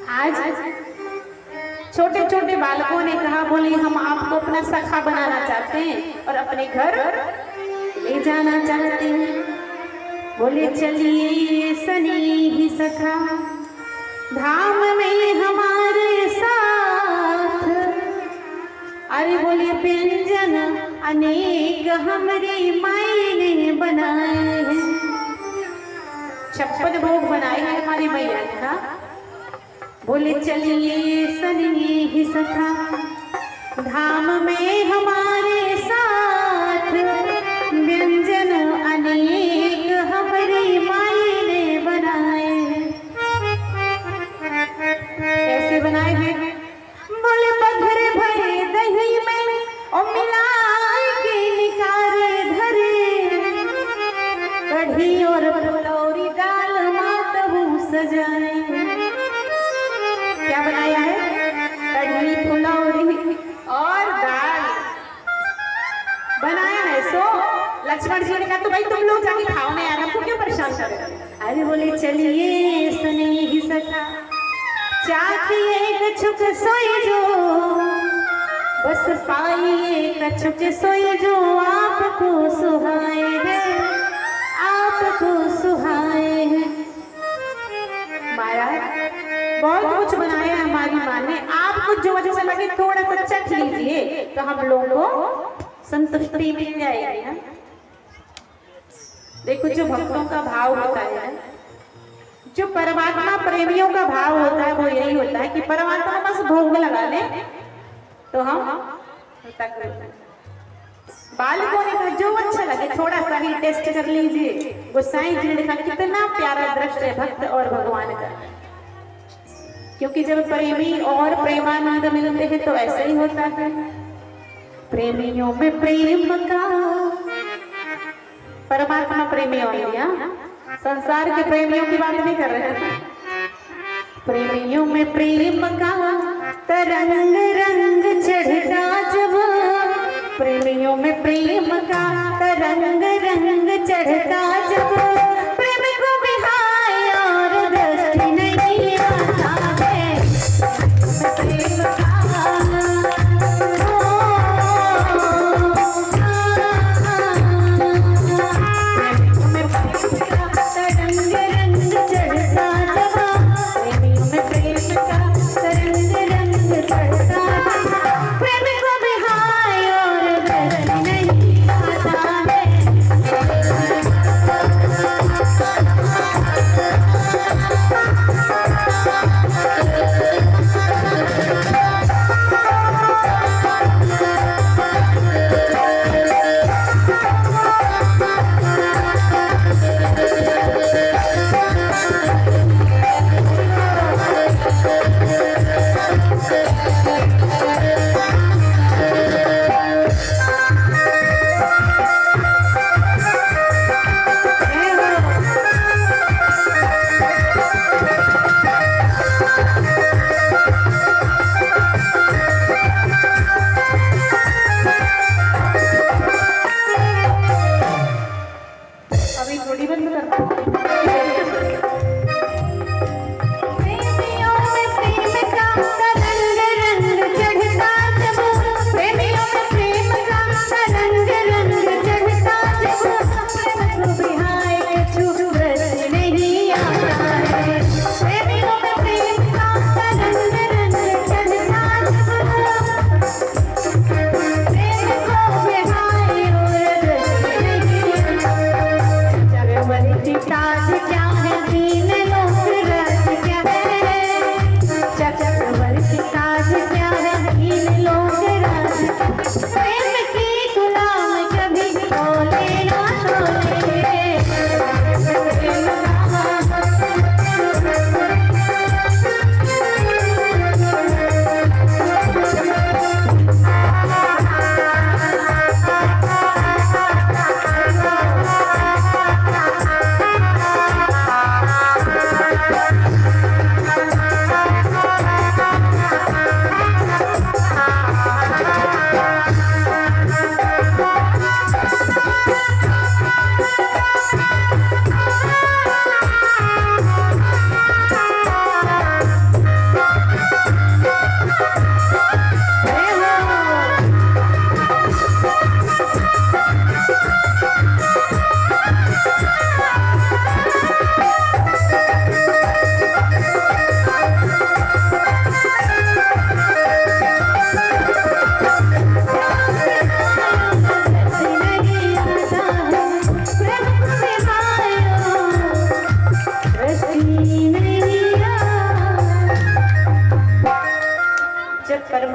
आज छोटे छोटे बालकों ने कहा, बोले हम आपको अपना सखा बनाना चाहते हैं और अपने घर ले जाना चाहते हैं। बोले चलिए सनी ही सखा धाम में हमारे साथ। अरे बोले व्यंजन अनेक हमारी माई ने बनाए हैं, 56 भोग बनाए हैं हमारी मैया ने। हाँ, बोले चलिए सनिए ही सखा धाम में हमारे साथ, व्यंजन अनेक हमारी माई ने बनाए हैं। कैसे बनाए हैं? बोले पत्थर भरे दही में और मिलाए के निकारे धरे, कढ़ी और फुलौरी दाल मातहू सजाए। क्या बनाया है? कढ़ी फुलौरी और दाल बनाया है। सो लक्ष्मण जी ने कहा तो भाई तुम लोग जाके खाओ ना यार, हमको क्यों परेशान कर रहे हो? अरे बोले चलिए सने ही सका चाखिए कछुक सोई जो, बस पाइए कछुक सोई जो आपको सुहाए है, आपको सुहाए है। माया बहुत कुछ बनाया है हमारी माँ ने, आपको जो अच्छा लगे थोड़ा सा चख लीजिए तो हम लोगों को संतुष्टि मिल जाएगी। है? देखो जो भक्तों का भाव होता है, जो परमात्मा प्रेमियों का भाव होता है, वो यही होता है कि परमात्मा बस भोग लगा ले तो हम तक। बालकों ने कहा जो अच्छा लगे थोड़ा सा ही टेस्ट कर लीजिए। गोसाई जी ने कहा कितना प्यारा दृश्य है भक्त और भगवान का, क्योंकि जब प्रेमी और प्रेमानंद मिलते हैं तो ऐसा ही होता है। प्रेमियों में प्रेम का, परमात्मा प्रेमियों में, संसार के प्रेमियों की बात नहीं कर रहे हैं। प्रेमियों में प्रेम का तरंग रंग चढ़ता जब, प्रेमियों में प्रेम का तरंग रंग चढ़ता जब, प्रेम को बिहाय और दृष्टि नहीं आता है। प्रेम का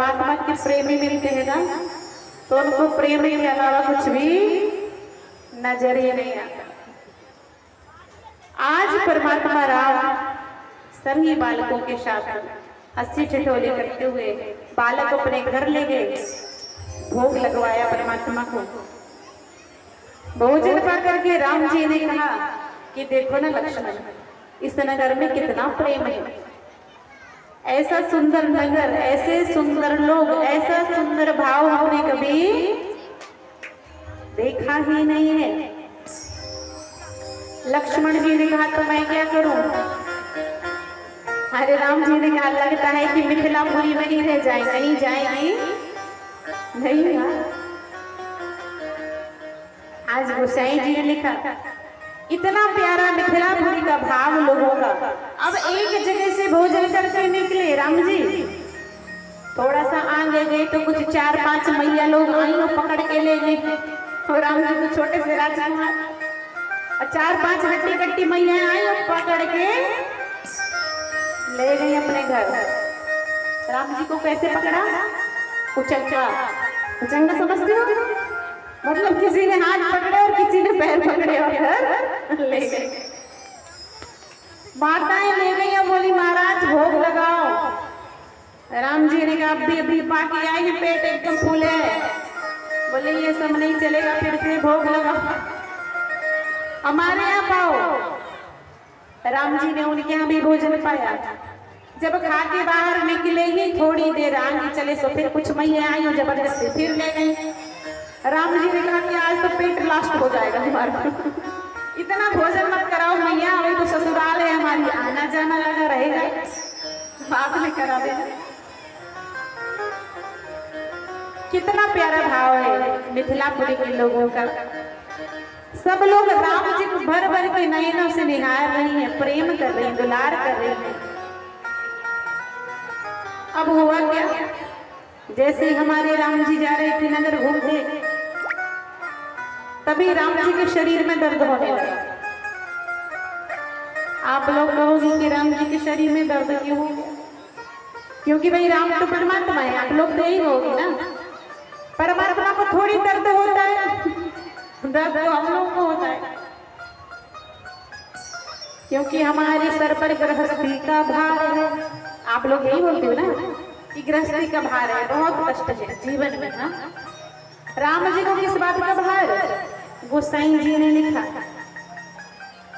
परमात्मा के प्रेमी मिलते हैं ना, तो उनको प्रेम के अलावा कुछ भी नजर ही नहीं आता। आज परमात्मा राम सभी बालकों के साथ हंसी ठिठोली करते हुए बालक अपने घर ले गए, भोग लगवाया परमात्मा को। भोजन पा करके राम जी ने कहा कि देखो ना लक्ष्मण, इस नगर में कितना प्रेम है, ऐसा सुंदर नगर, ऐसे सुंदर लोग, ऐसा सुंदर भाव हमने कभी देखा ही नहीं है। लक्ष्मण जी ने कहा तो मैं क्या करूं? अरे राम जी ने कहा लगता है कि मिथिलापुरी में ही रह जाए, कहीं जाएंगी नहीं। आज गोसाई जी ने लिखा इतना प्यारा मिथिलापुरी का भाव लोगों का। अब एक जगह से भोजन करके निकले राम जी, थोड़ा सा आगे गए तो कुछ 4-5 मैया लोग आई और पकड़ के ले गए, और राम जी को छोटे से राजकुमार और 4-5 हट्टी कट्टी मैया आई और पकड़ के ले गई अपने घर। राम जी को कैसे पकड़ा? उचंगा, उचंगा समझते हो? मतलब किसी ने हाथ पकड़े और किसी ने पैर पकड़े और घर ले गए। माताएं ले गई और बोली महाराज भोग लगाओ। राम जी ने कहा अभी बाकी आई है, पेट एकदम फूल है। बोले ये सब नहीं चलेगा, फिर से भोग लगाओ, हमारे यहाँ पाओ। राम जी ने उनके यहाँ भी भोजन पाया। जब खा के बाहर निकले ही थोड़ी देर आगे चले सो फिर कुछ मैया आई और जबरदस्ती फिर ले गई। राम जी ने कहा कि आज तो पेट लास्ट हो जाएगा हमारा, इतना भोजन मत कराओ मैया, अभी तो ससुराल है हमारी, आना जाना लगा रहेगा, बाद में करा देना। कितना प्यारा भाव है मिथिलापुरी के लोगों का। सब लोग राम जी को भर भर के नयनों से निहार रही हैं, प्रेम कर रही हैं, दुलार कर रही हैं। अब हुआ क्या, जैसे हमारे राम जी जा रहे थे नगर घूमते, तभी राम जी के शरीर में दर्द होने लगा। आप लोग कहोगे कि राम जी के शरीर में दर्द क्यों हो गया? क्योंकि भाई राम तो परमात्मा है, आप लोग तो यही कहोगे ना, परमात्मा को थोड़ी दर्द होता है, दर्द तो हम लोग को होता है, क्योंकि हमारे सर पर गृहस्थी का भार है। आप लोग यही बोलते हो ना कि गृहस्थी का भार है, बहुत कष्ट है जीवन में ना। राम जी को किस बात का भार? गोसाई जी ने लिखा,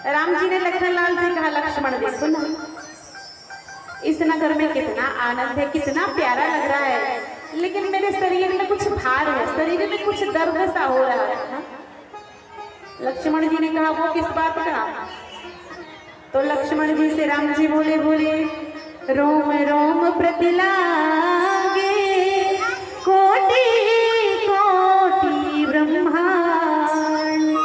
राम जी ने लखनलाल से कहा लक्ष्मण देखो ना, इस नगर में कितना आनंद है, कितना प्यारा लग रहा है, लेकिन मेरे शरीर में कुछ भार है, शरीर में कुछ दर्द सा हो रहा है। लक्ष्मण जी ने कहा वो किस बात का? तो लक्ष्मण जी से राम जी बोले रोम रोम प्रतिलागे कोटि कोटि ब्रह्मांड।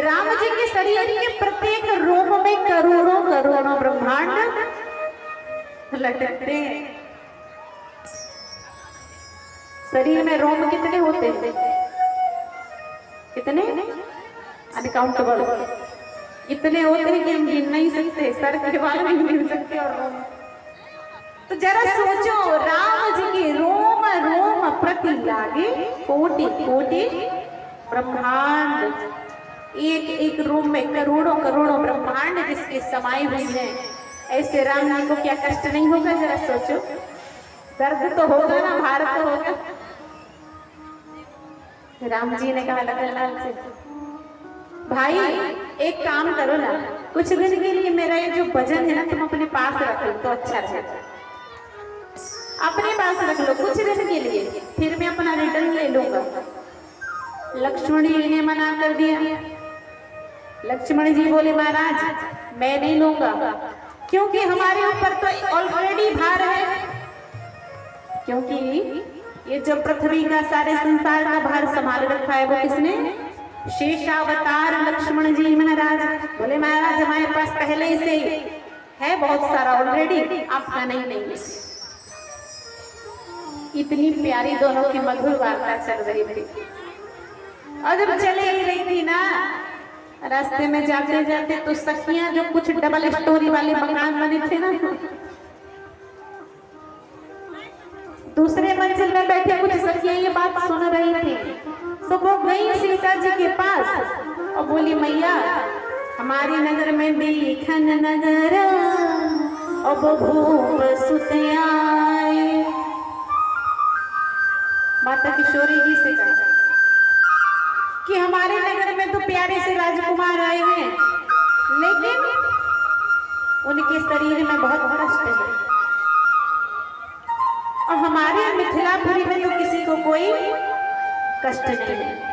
राम जी के शरीर के प्रत्येक रोम में करोड़ों करोड़ों ब्रह्मांड लटकते हैं। शरीर में रोम कितने होते हैं? कितने? अनकाउंटेबल, इतने होते हैं कि हम गिन नहीं सकते, सर के बाल नहीं गिन सकते। और रोम तो जरा सोचो, राम जी के रोम रोम प्रति लागे कोटि कोटि ब्रह्मांड, एक एक रोम में करोड़ों करोड़ों ब्रह्मांड जिसके समाये हुए हैं। ऐसे राम जी को क्या कष्ट नहीं होगा? जरा सोचो, दर्द तो होगा ना, भार तो होगा। राम जी ने कहा लखनलाल से, भाई एक काम करो ना, कुछ दिन के लिए मेरा ये जो वजन है ना तुम अपने पास रख लो तो अच्छा रहेगा। अपने पास रख लो कुछ दिन के लिए, फिर मैं अपना रिटर्न ले लूंगा। लक्ष्मण जी ने मना कर दिया। लक्ष्मण जी बोले महाराज मैं नहीं लूंगा, क्योंकि हमारे ऊपर तो ऑलरेडी भार है, क्योंकि ये जो पृथ्वी का सारे संसार का भार संभाल रखा है वो किसने? शेषावतार लक्ष्मण जी महाराज। बोले महाराज हमारे पास पहले से है बहुत सारा ऑलरेडी, आपका नहीं लेंगे। इतनी प्यारी दोनों की मधुर वार्ता चल रही थी। और जब चले ही रही थी ना, रास्ते में जाते जाते, तो सखियां जो कुछ डबल स्टोरी वाले मकान बने थे ना, दूसरे मंजिल में बैठे कुछ सखियां ये बात सुन रही थी। तो वो गई सीता जी के पास और बोली, मैया हमारे नगर में देखन नगर अब भूप सुत आए। माता किशोरी जी से कहा कि हमारे नगर में तो प्यारे से राजकुमार आए हैं, लेकिन उनके शरीर में बहुत कष्ट है और हमारे मिथिलापुरी में तो किसी को कोई कष्ट नहीं है।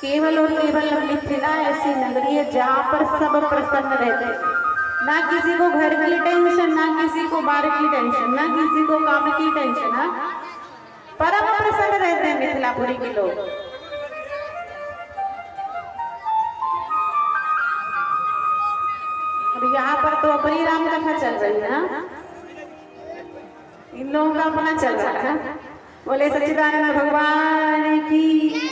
केवल और केवल मिथिला ऐसी नगरी है जहाँ पर सब प्रसन्न रहते हैं, ना किसी को घर की टेंशन, ना किसी को बाहर की टेंशन, ना किसी को काम की टेंशन। हाँ, परम प्रसन्न रहते हैं मिथिलापुरी के लोग। अब यहाँ पर तो अपनी राम कथा चल रही है, इन लोगों का अपना चल रहा है। बोले सच्चिदानंद भगवान की।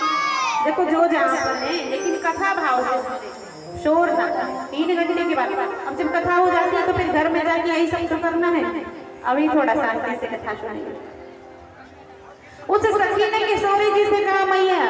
देखो जो जहाँ पर है, लेकिन कथा भाव से, शोर ना, 3 घंटे की बात। अब जब कथा हो जाती है तो फिर घर में जाके यही सब तो करना है। अभी थोड़ा शांति से कथा सुनाइए। उस सखी ने किशोरी जी से कहा, मैया